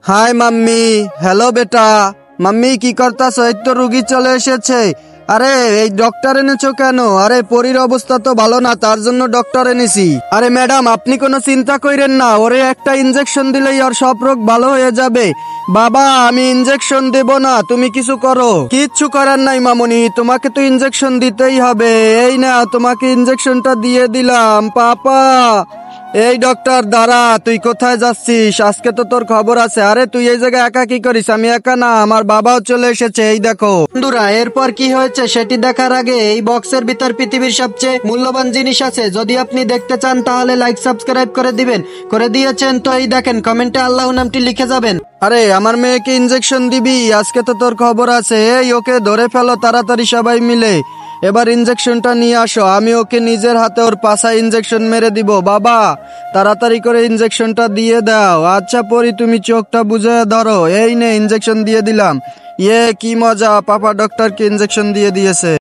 High mummy. Hello বেটা। Mummy কি করতাছ? এই তো রুগী চলে এসেছে। আরে এই ডক্টর এনেছো কেন? আরে পরীর অবস্থা তো ভালো না, তার জন্য ডক্টর এনেছি। আরে ম্যাডাম আপনি কোনো চিন্তা কইরেন না, ওরে একটা ইনজেকশন দিলেই ওর সব রোগ ভালো হয়ে যাবে। বাবা আমি ইনজেকশন দেব না, তুমি কিছু করো। কিচ্ছু করার নাই মামুনি, তোমাকে তো ইনজেকশন দিতেই হবে। এই না তোমাকে ইনজেকশনটা দিয়ে দিলাম পাপা। এই ডক্টর দাঁড়া, তুই কোথায় যাচ্ছিস? আজকে তো তোর খবর আছে। আরে তুই এই জায়গায় একা কি করিস? আমি একা না, আমার বাবাও চলে এসেছে। এই দেখো বন্ধুরা, এরপর কি হয়েছে সেটি দেখার আগে এই বক্সের ভিতর পৃথিবীর সবচেয়ে মূল্যবান জিনিস আছে। যদি আপনি দেখতে চান তাহলে লাইক সাবস্ক্রাইব করে দিবেন। করে দিয়েছেন তো এই দেখেন, কমেন্টে আল্লাহ নামটি লিখে যাবেন। আরে আমার মেয়েকে ইনজেকশন দিবি? আজকে তো তোর খবর আছে। এই ওকে ধরে ফেলো তাড়াতাড়ি সবাই মিলে। এবার ইনজেকশনটা নিয়ে আসো, আমি ওকে নিজের হাতে ওর পাছায় ইনজেকশন মেরে দিব। বাবা তাড়াতাড়ি করে ইনজেকশনটা দিয়ে দাও। আচ্ছা পরি তুমি চোখটা বুঝে ধরো। এই নে ইনজেকশন দিয়ে দিলাম। কি মজা, পাপা ডক্টরকে ইনজেকশন দিয়ে দিয়েছে।